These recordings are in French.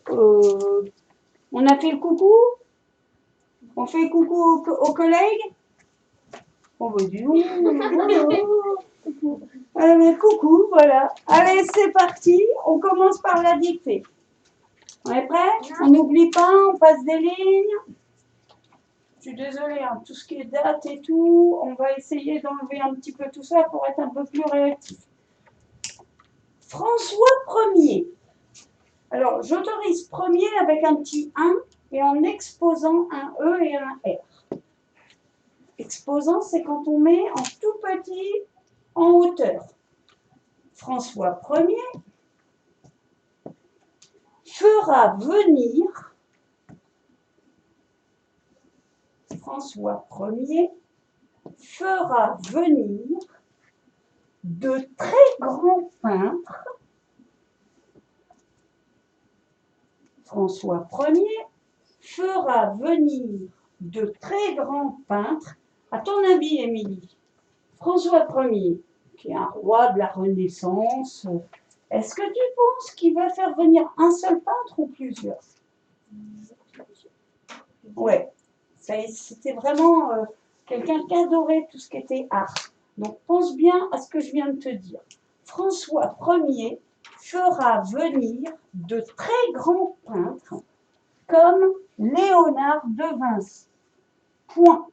On a fait le coucou? On fait coucou aux collègues? Oh, bah, dis donc. Coucou, voilà. Allez, c'est parti. On commence par la dictée. On est prêt? On n'oublie pas, on passe des lignes. Je suis désolée, hein, tout ce qui est date et tout, on va essayer d'enlever un petit peu tout ça pour être un peu plus réactif. François Ier. Alors, j'autorise premier avec un petit 1 et en exposant un E et un R. Exposant, c'est quand on met en tout petit en hauteur. François Ier fera venir de très grands peintres. François Ier fera venir de très grands peintres. À ton avis, Émilie, François Ier, qui est un roi de la Renaissance, est-ce que tu penses qu'il va faire venir un seul peintre ou plusieurs? Ouais, c'était vraiment quelqu'un qui adorait tout ce qui était art. Donc pense bien à ce que je viens de te dire. François Ier fera venir de très grands peintres comme Léonard de Vinci. Point.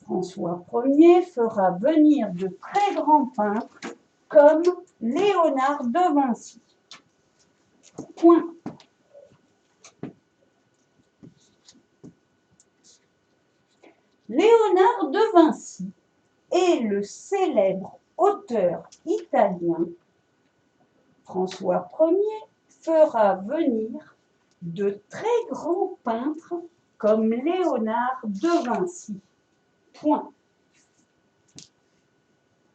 François Ier fera venir de très grands peintres comme Léonard de Vinci. Point. Léonard de Vinci est le célèbre auteur italien. François Ier fera venir de très grands peintres comme Léonard de Vinci. Point.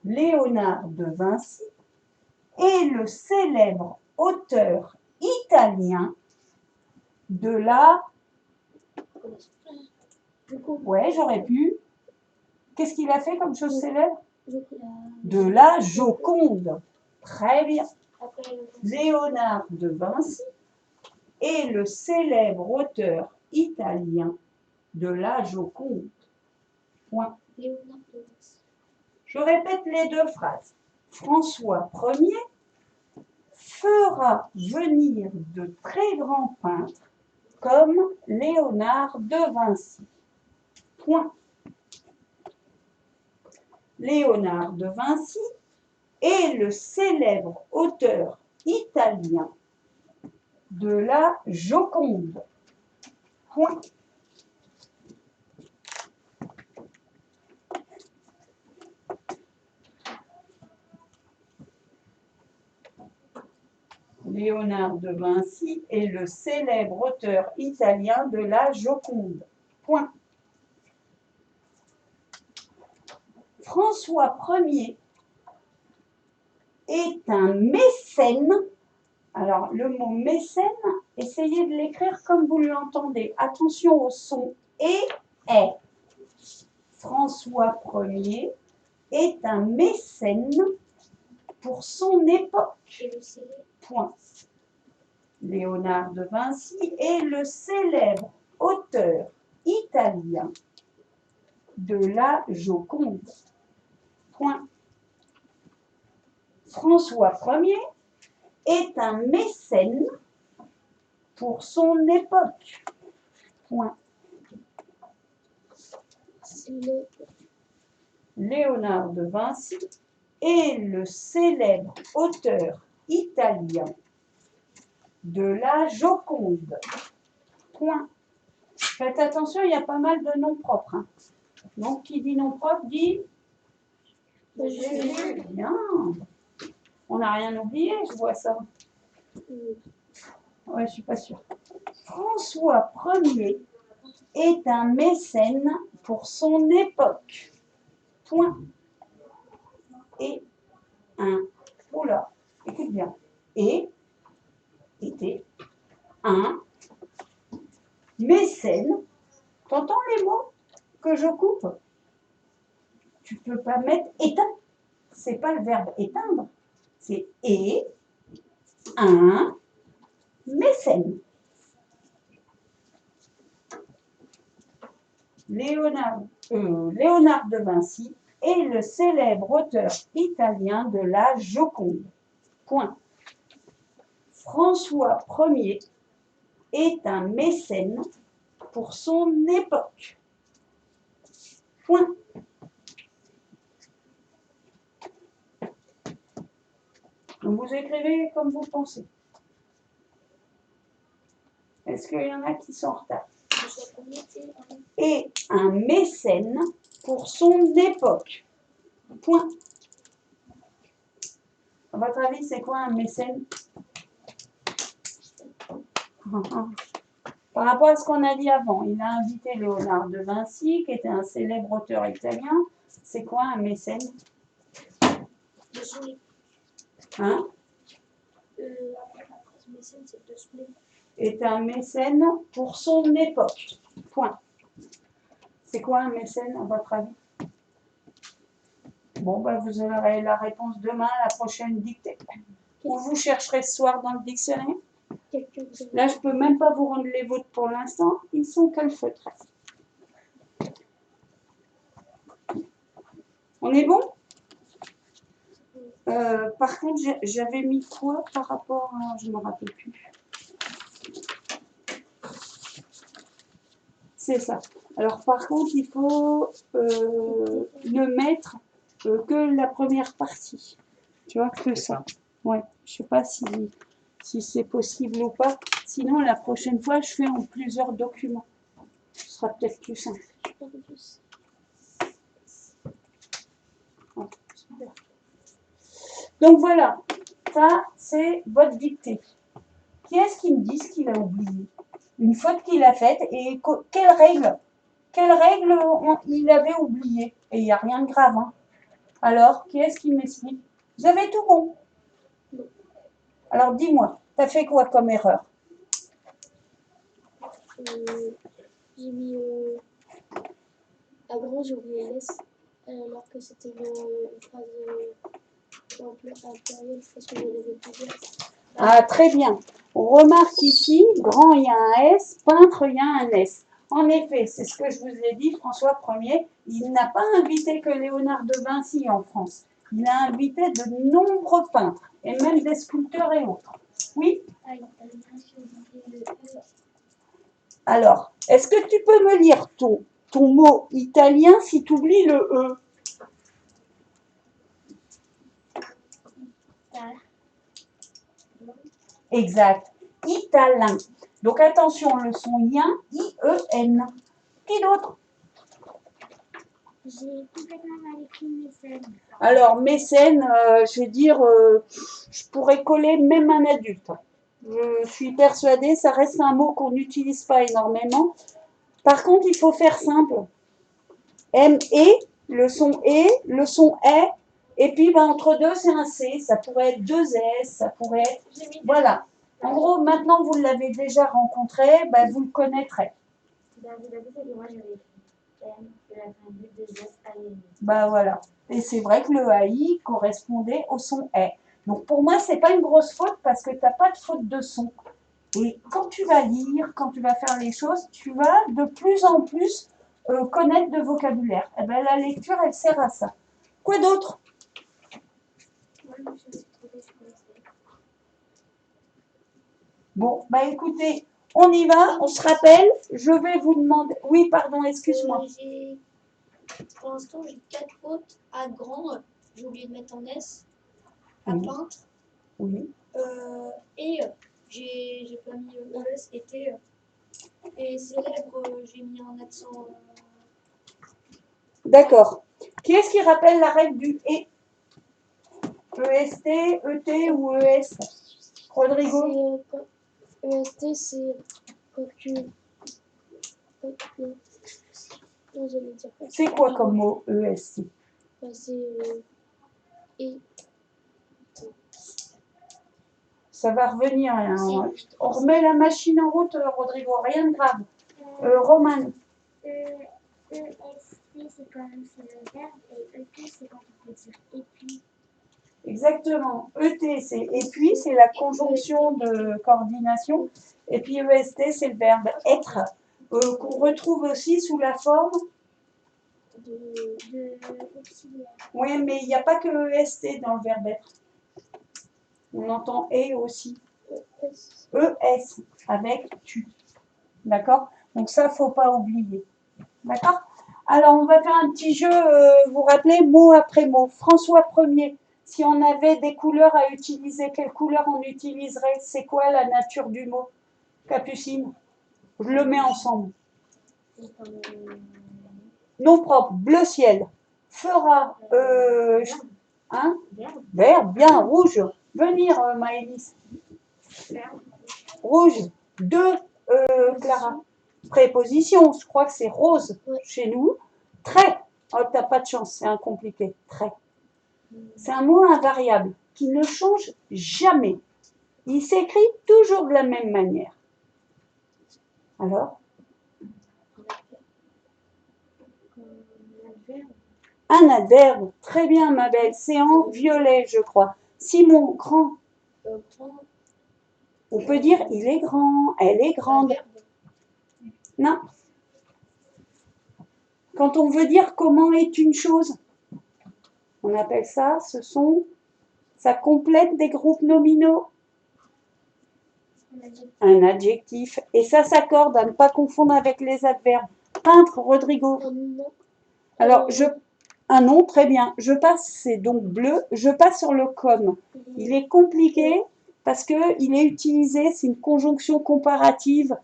Léonard de Vinci est le célèbre auteur italien de la... Ouais, j'aurais pu. Qu'est-ce qu'il a fait comme chose célèbre? De la Joconde. Très bien. Léonard de Vinci est le célèbre auteur italien de la Joconde. Point. Je répète les deux phrases. François Ier fera venir de très grands peintres comme Léonard de Vinci. Point. Léonard de Vinci est le célèbre auteur italien de la Joconde. Point. Léonard de Vinci est le célèbre auteur italien de la Joconde. Point. François Ier est un mécène. Alors, le mot mécène, essayez de l'écrire comme vous l'entendez. Attention au son et est. François Ier est un mécène pour son époque. Point. Léonard de Vinci est le célèbre auteur italien de la Joconde. Point. François Ier est un mécène pour son époque. Point. Léonard de Vinci est le célèbre auteur italien de la Joconde. Point. Faites attention, il y a pas mal de noms propres. Hein. Donc, qui dit nom propre dit Jésus. Bien. On n'a rien oublié, je vois ça. Ouais, je suis pas sûre. François Ier est un mécène pour son époque. Point. Et un, oula, écoute bien, et était un mécène. T'entends les mots que je coupe? Tu peux pas mettre éteint. c'est pas le verbe éteindre, c'est et un mécène. Léonard de Vinci est le célèbre auteur italien de la Joconde. Point. François Ier est un mécène pour son époque. Point. Donc vous écrivez comme vous pensez. Est-ce qu'il y en a qui sont en retard? Et un mécène pour son époque. Point. À votre avis, c'est quoi un mécène? Par rapport à ce qu'on a dit avant, il a invité Léonard de Vinci, qui était un célèbre auteur italien. C'est quoi un mécène? Hein? Est un mécène pour son époque. Point. C'est quoi un mécène, à votre avis? Bon, ben, vous aurez la réponse demain à la prochaine dictée. Ou vous chercherez ce soir dans le dictionnaire. Là, je ne peux même pas vous rendre les vôtres pour l'instant. Ils sont calfeutrés. On est bon? Par contre, j'avais mis quoi par rapport à... Je ne me rappelle plus. C'est ça. Alors, par contre, il faut ne mettre que la première partie. Tu vois, que ça. Ouais. Je ne sais pas si c'est possible ou pas. Sinon, la prochaine fois, je fais en plusieurs documents. Ce sera peut-être plus simple. Donc voilà, ça c'est votre dictée. Qui est-ce qui me dit ce qu'il a oublié? Une faute qu'il a faite et quelle règle il avait oublié? Et il n'y a rien de grave. Hein. Alors, qui est-ce qui m'explique? Vous avez tout bon? Alors dis-moi, tu as fait quoi comme erreur? J'ai mis à grand, j'ai oublié S, alors que c'était une phrase impériale, parce que je l'avais pas dit. Ah, très bien. On remarque ici, grand, il y a un S, peintre, il y a un S. En effet, c'est ce que je vous ai dit, François Ier, il n'a pas invité que Léonard de Vinci en France. Il a invité de nombreux peintres, et même des sculpteurs et autres. Oui? Alors, est-ce que tu peux me lire ton mot italien si tu oublies le E? Exact. Italien. Donc attention, le son ien, I-E-N. Qui d'autre? J'ai complètement mal écrit mécène. Alors, mécène, je vais dire, je pourrais coller même un adulte. Je suis persuadée, ça reste un mot qu'on n'utilise pas énormément. Par contre, il faut faire simple. M-E, le son E, le son E, et puis ben, entre deux, c'est un C. Ça pourrait être deux S, ça pourrait être... Voilà. En gros, maintenant, vous l'avez déjà rencontré, ben, vous le connaîtrez. Bah voilà. Et c'est vrai que le AI correspondait au son E. Donc pour moi, c'est pas une grosse faute parce que tu n'as pas de faute de son. Et quand tu vas lire, quand tu vas faire les choses, tu vas de plus en plus connaître de vocabulaire. Et ben la lecture, elle sert à ça. Quoi d'autre? Bon, bah écoutez, on y va, on se rappelle. Je vais vous demander... Oui, pardon, excuse-moi. Pour l'instant, j'ai 4 fautes à grand. J'ai oublié de mettre en S. À Oui. peintre. Oui. Et j'ai pas mis ES et T. Et célèbre, j'ai mis un accent. D'accord. Qui est-ce qui rappelle la règle du E? EST, ET ou ES? Rodrigo? EST, c'est quand tu. Non, j'allais dire pas. C'est quoi comme mot EST? C'est. Et. Ça va revenir. Hein. On remet la machine en route, Rodrigo. Rien de grave. Roman? EST, c'est quand même c'est le verbe et ET, c'est quand on peut dire et puis. Exactement. ET, c'est et puis, c'est la conjonction de coordination. Et puis EST, c'est le verbe être, qu'on retrouve aussi sous la forme. Auxiliaire. Oui, mais il n'y a pas que EST dans le verbe être. On entend et aussi. ES avec tu. D'accord? Donc ça, il ne faut pas oublier. D'accord? Alors, on va faire un petit jeu, vous vous rappelez, mot après mot. François 1er, si on avait des couleurs à utiliser, quelle couleur on utiliserait? C'est quoi la nature du mot? Capucine? Je le mets ensemble. Nom propre, bleu ciel. Fera, hein? Vert, bien, rouge. Venir, Maëlys. Rouge. 2, Clara. Préposition, je crois que c'est rose chez nous. Trait. Oh, t'as pas de chance, c'est un compliqué. Trait. C'est un mot invariable qui ne change jamais. Il s'écrit toujours de la même manière. Alors? Un adverbe. Très bien, ma belle. C'est en violet, je crois. Simon, grand. On peut dire il est grand, elle est grande. Non. Quand on veut dire comment est une chose, on appelle ça, ça complète des groupes nominaux. Un adjectif. Et ça s'accorde à ne pas confondre avec les adverbes. Peintre, Rodrigo. Alors, un nom, très bien. Je passe, c'est donc bleu. Je passe sur le comme. Il est compliqué parce qu'il est utilisé, c'est une conjonction comparative.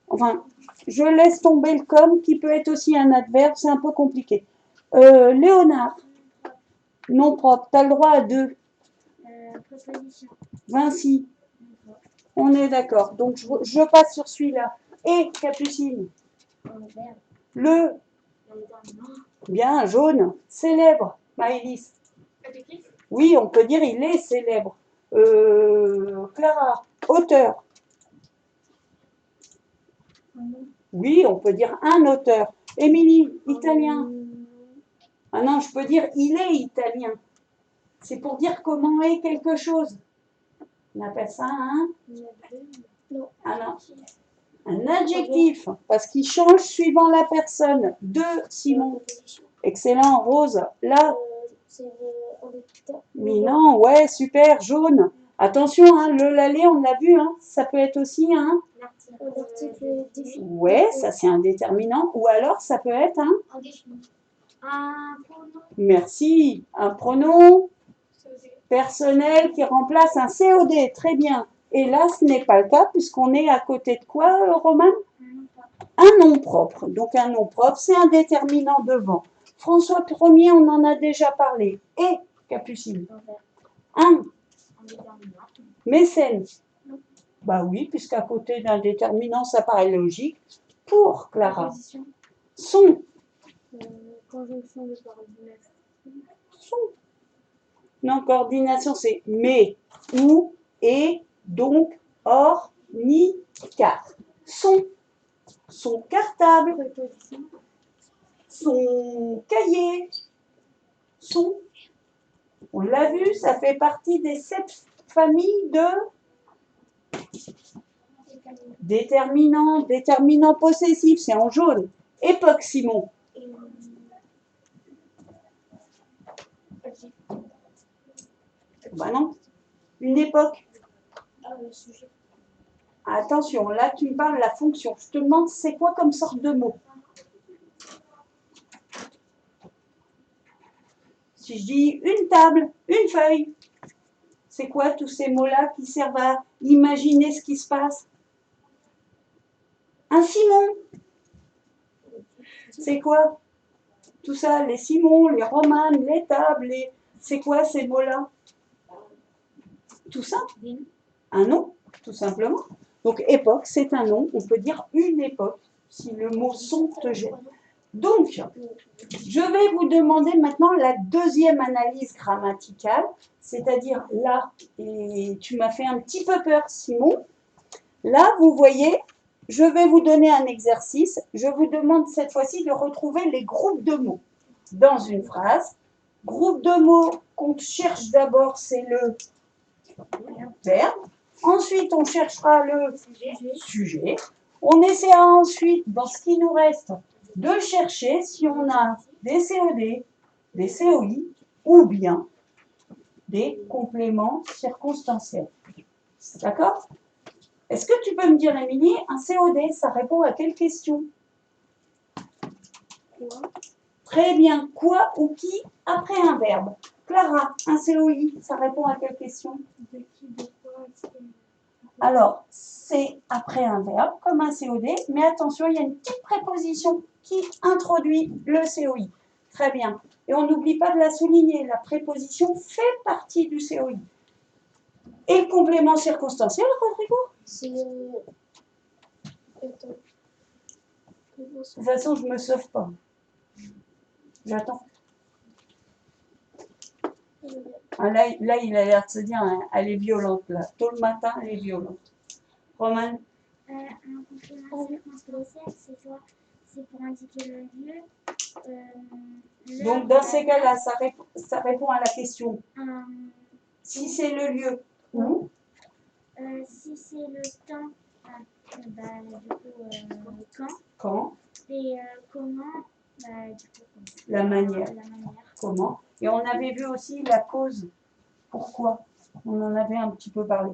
Enfin, je laisse tomber le comme qui peut être aussi un adverbe, c'est un peu compliqué. Léonard, nom propre, tu as le droit à 2. Vinci, on est d'accord. Donc, je passe sur celui-là. Et Capucine, le, bien, jaune, célèbre, Maëlys. Oui, on peut dire il est célèbre. Clara, auteur. Oui, on peut dire un auteur. Émilie, italien. Ah non, je peux dire il est italien. C'est pour dire comment est quelque chose. On appelle ça un adjectif, parce qu'il change suivant la personne. 2, Simon. Excellent, Rose. Là. Mais non, ouais, super, jaune. Attention, le lalé, on l'a vu, ça peut être aussi un article défini. Ouais, ça c'est un déterminant. Ou alors ça peut être un pronom. Merci, un pronom personnel qui remplace un COD. Très bien. Et là, ce n'est pas le cas puisqu'on est à côté de quoi, Roman? Un nom propre. Donc un nom propre, c'est un déterminant devant. François 1er, on en a déjà parlé. Et Capucine. Un. Mécène. Bah oui, puisqu'à côté d'un déterminant, ça paraît logique. Pour Clara. Son. Conjonction de coordination. Son. Non, coordination, c'est mais, ou, et, donc, or, ni, car. Son cartable. Son cahier. On l'a vu, ça fait partie des 7 familles de déterminant possessif, c'est en jaune. Époque, Simon. Bah non, une époque. Attention, là tu me parles de la fonction. Je te demande c'est quoi comme sorte de mot. Si je dis une table, une feuille, c'est quoi tous ces mots-là qui servent à imaginer ce qui se passe? Un Simon. C'est quoi? Tout ça, les Simons, les romanes, les tables, c'est quoi ces mots-là? Tout ça? Un nom, tout simplement. Donc, époque, c'est un nom. On peut dire une époque, si le mot son te gêne. Donc, je vais vous demander maintenant la deuxième analyse grammaticale, c'est-à-dire là, et tu m'as fait un petit peu peur, Simon. Là, vous voyez, je vais vous donner un exercice. Je vous demande cette fois-ci de retrouver les groupes de mots dans une phrase. Groupe de mots qu'on cherche d'abord, c'est le verbe. Ensuite, on cherchera le sujet. On essaiera ensuite, dans ce qui nous reste, de chercher si on a des COD, des COI ou bien des compléments circonstanciels. D'accord? Est-ce que tu peux me dire, Émilie, un COD, ça répond à quelle question? Quoi? Très bien. Quoi ou qui après un verbe? Clara, un COI, ça répond à quelle question? De qui, de quoi, etc. Alors, c'est après un verbe, comme un COD, mais attention, il y a une petite préposition qui introduit le COI. Très bien. Et on n'oublie pas de la souligner, la préposition fait partie du COI. Et le complément circonstanciel, Rodrigo? C'est... Attends. De toute façon, je ne me sauve pas. J'attends. Ah, là, il a l'air de se dire, hein, elle est violente, là. Tôt le matin, elle est violente. Roman? Un complément circonstanciel, c'est pour indiquer le lieu. Donc, dans ces cas-là, ça répond à la question. Si c'est le lieu, où? Si c'est le temps, bah, du coup, quand. Quand? Et comment, bah, du coup, La manière. la manière. Comment? Et on avait vu aussi la cause. Pourquoi? On en avait un petit peu parlé.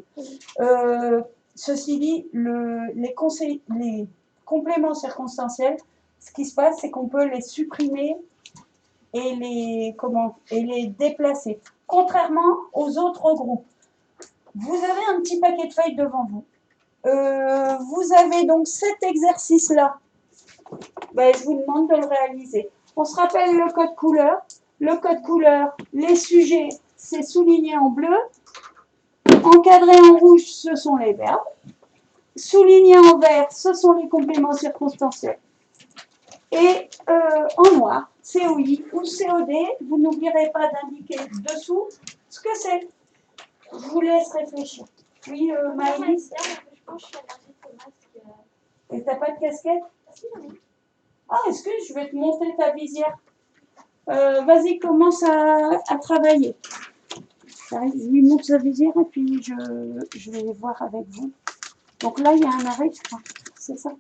Ceci dit, les compléments circonstanciels, ce qui se passe, c'est qu'on peut les supprimer et les déplacer. Contrairement aux autres groupes. Vous avez un petit paquet de feuilles devant vous. Vous avez donc cet exercice-là. Ben, je vous demande de le réaliser. On se rappelle le code couleur. Le code couleur, les sujets, c'est souligné en bleu. Encadré en rouge, ce sont les verbes. Souligné en vert, ce sont les compléments circonstanciels. Et en noir, COI ou COD, vous n'oublierez pas d'indiquer dessous ce que c'est. Je vous laisse réfléchir. Oui, Maëlys? Je pense que je suis allergique au masque. Et t'as pas de casquette? Ah, excuse, je vais te montrer ta visière. Vas-y, commence à travailler. Je lui montre sa visière et puis je vais voir avec vous. Donc là, il y a un arrêt, je crois. C'est ça.